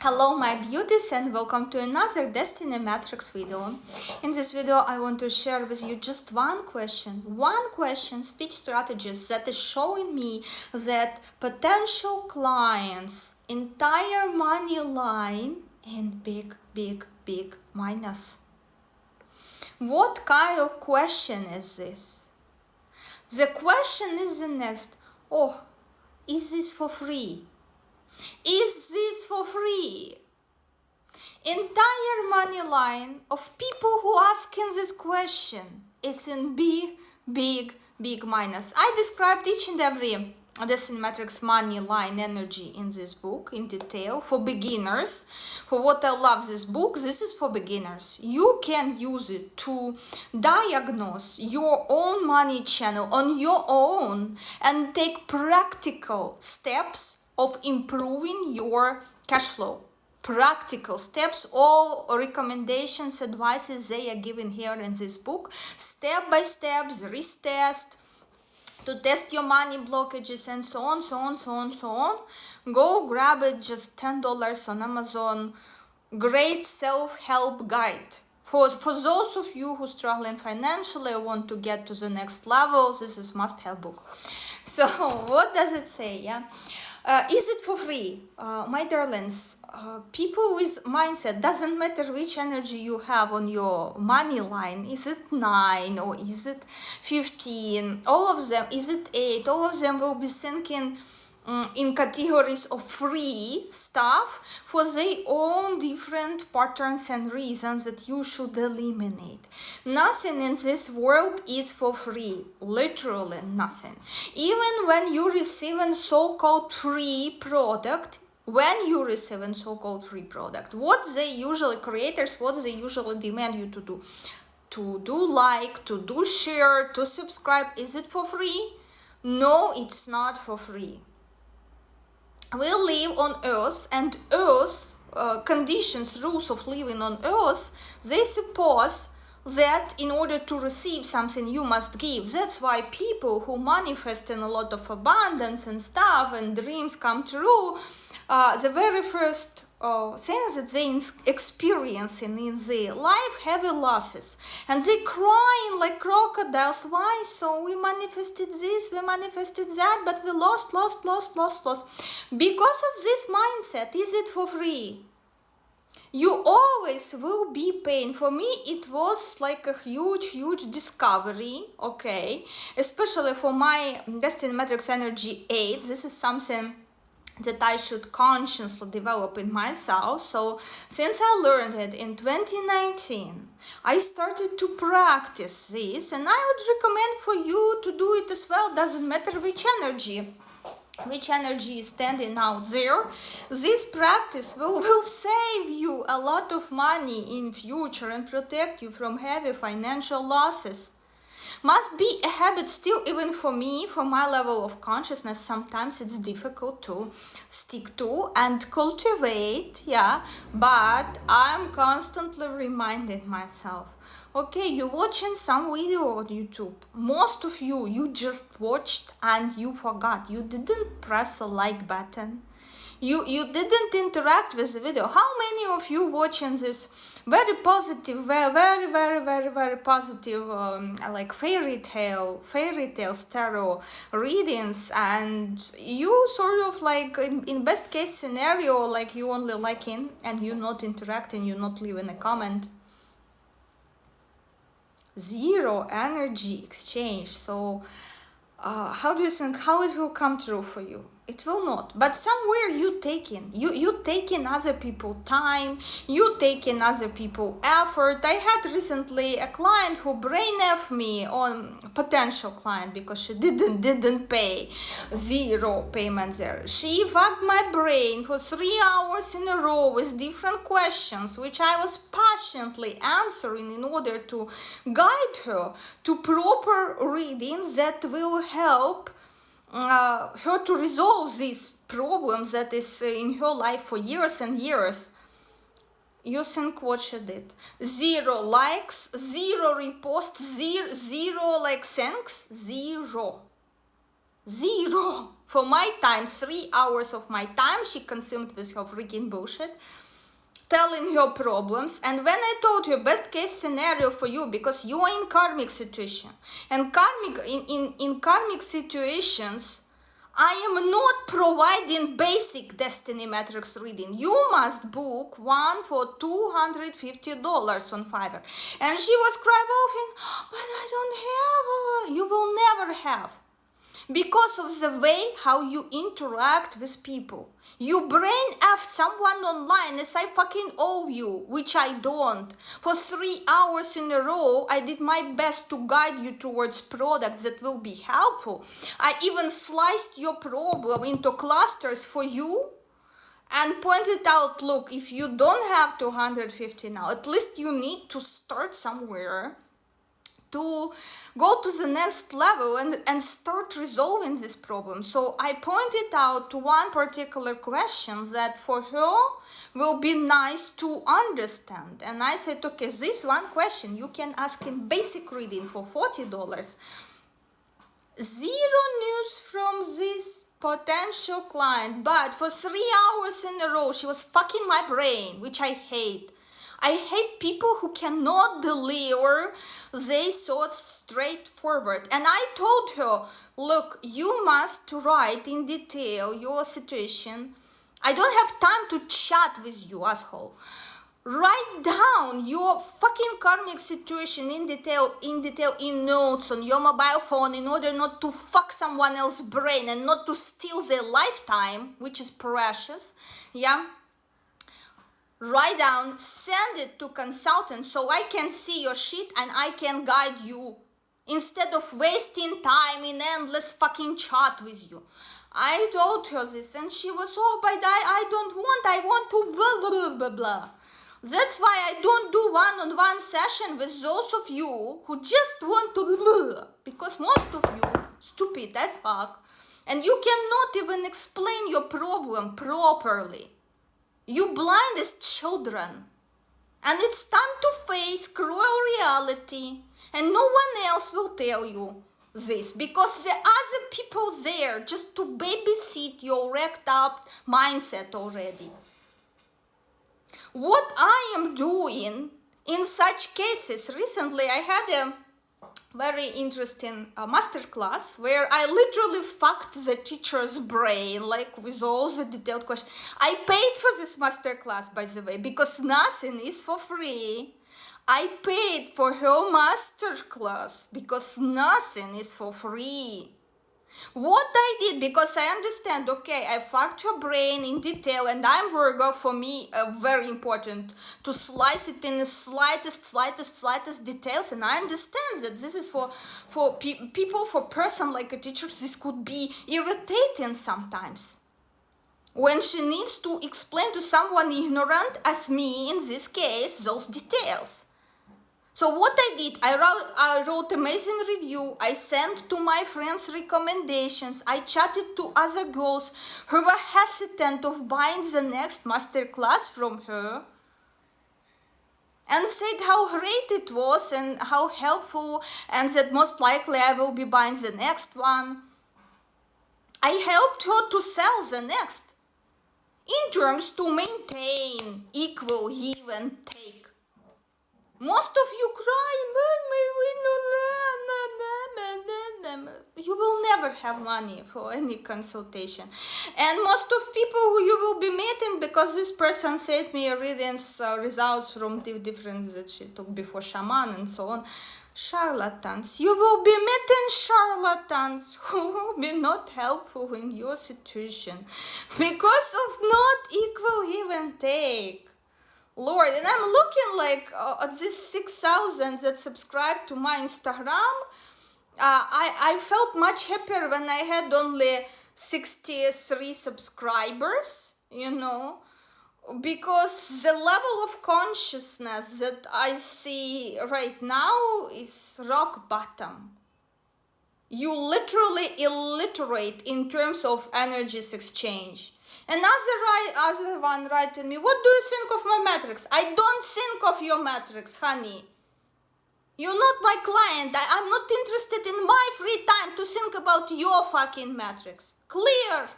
Hello my beauties and welcome to another Destiny Matrix video. In this video I want to share with you just one question, speech strategies that is showing me that potential clients entire money line in big minus. What kind of question is this? The question is the next. Oh, is this for free? Is this for free? Entire money line of people who asking this question is in big minus. I described each and every Destiny Matrix money line energy in this book in detail for beginners. For what I love this book, this is for beginners. You can use it to diagnose your own money channel on your own and take practical steps of improving your cash flow. Practical steps, all recommendations, advices they are given here in this book, step by step, risk test, to test your money blockages and so on. Go grab it, just $10 on Amazon. Great self-help guide. For those of you who are struggling financially or want to get to the next level, this is must-have book. So what does it say? Is it for free? My darlings, people with mindset, doesn't matter which energy you have on your money line, is it 9 or is it 15, all of them, is it 8, all of them will be thinking in categories of free stuff for their own different patterns and reasons that you should eliminate. Nothing in this world is for free, literally nothing. Even when you receive a so-called free product, what they usually, creators, what they usually demand you to do? To do like, to do share, to subscribe. Is it for free? No, it's not for free. We live on Earth, and Earth conditions, rules of living on Earth, they suppose that in order to receive something you must give. That's why people who manifest in a lot of abundance and stuff and dreams come true, the very first things that they experiencing in their life, heavy losses, and they crying like crocodiles. Why? So we manifested this, we manifested that, but we lost. Because of this mindset, is it for free? You always will be paying. For me, it was like a huge discovery, okay? Especially for my Destiny Matrix Energy 8, this is something that I should consciously develop in myself. So since I learned it in 2019, I started to practice this, and I would recommend for you to do it as well. Doesn't matter which energy is standing out there. This practice will save you a lot of money in future and protect you from heavy financial losses. Must be a habit still, even for me, for my level of consciousness. Sometimes it's difficult to stick to and cultivate, but I'm constantly reminding myself, okay, you're watching some video on YouTube. Most of you just watched and you forgot. You didn't press a like button. You didn't interact with the video. How many of you watching this very positive, very positive, like fairy tale tarot readings, and you sort of like in best case scenario, like you only liking and you not interacting, you not leaving a comment. Zero energy exchange. So how do you think how it will come true for you? It will not. But somewhere you taking other people time, you taking other people effort. I had recently a client who brain F me, on potential client, because she didn't pay, zero payment there. She fucked my brain for 3 hours in a row with different questions, which I was patiently answering in order to guide her to proper readings that will help her to resolve these problems that is in her life for years and years. You think what she did? 0 likes, 0 reposts, zero like thanks, zero For my time, 3 hours of my time she consumed with her freaking bullshit, telling her problems. And when I told her best case scenario for you, because you are in karmic situation, and in karmic situations, I am not providing basic destiny matrix reading. You must book one for $250 on Fiverr. And she was crying, but I don't have. You will never have. Because of the way how you interact with people. You brain F someone online as I fucking owe you, which I don't. For 3 hours in a row, I did my best to guide you towards products that will be helpful. I even sliced your problem into clusters for you and pointed out, look, if you don't have 250 now, at least you need to start somewhere to go to the next level and start resolving this problem. So I pointed out one particular question that for her will be nice to understand. And I said, okay, this one question you can ask in basic reading for $40. Zero news from this potential client, but for 3 hours in a row she was fucking my brain, which I hate. I hate people who cannot deliver their thoughts straightforward. And I told her, look, you must write in detail your situation. I don't have time to chat with you, asshole. Write down your fucking karmic situation in detail in notes on your mobile phone in order not to fuck someone else's brain and not to steal their lifetime, which is precious. Yeah. Write down, send it to consultant so I can see your shit and I can guide you instead of wasting time in endless fucking chat with you. I told her this and she was, oh, but I want to blah, blah, blah, blah. That's why I don't do one-on-one session with those of you who just want to blah, because most of you stupid as fuck and you cannot even explain your problem properly. You blind as children, and it's time to face cruel reality, and no one else will tell you this, because there are other people there just to babysit your wrecked up mindset already. What I am doing in such cases, recently I had a very interesting masterclass where I literally fucked the teacher's brain, like with all the detailed questions. I paid for this masterclass, by the way, because nothing is for free. I paid for her masterclass because nothing is for free. What I did, because I understand, okay, I fucked your brain in detail, and I'm Virgo, for me, very important to slice it in the slightest details, and I understand that this is for people, for person like a teacher, this could be irritating sometimes. When she needs to explain to someone ignorant, as me in this case, those details. So what I did, I wrote amazing review, I sent to my friends recommendations, I chatted to other girls who were hesitant of buying the next masterclass from her, and said how great it was and how helpful, and that most likely I will be buying the next one. I helped her to sell the next, in terms to maintain equal give and take. Most of you cry, you will never have money for any consultation. And most of people who you will be meeting, because this person sent me readings, results from the different that she took before SHAMAN and so on, charlatans. You will be meeting charlatans who will be not helpful in your situation because of not equal give and take. Lord, and I'm looking like at this 6,000 that subscribed to my Instagram. I felt much happier when I had only 63 subscribers, you know, because the level of consciousness that I see right now is rock bottom. You literally illiterate in terms of energies exchange. Another one writing me, what do you think of my matrix? I don't think of your matrix, honey. You're not my client. I'm not interested in my free time to think about your fucking matrix. Clear?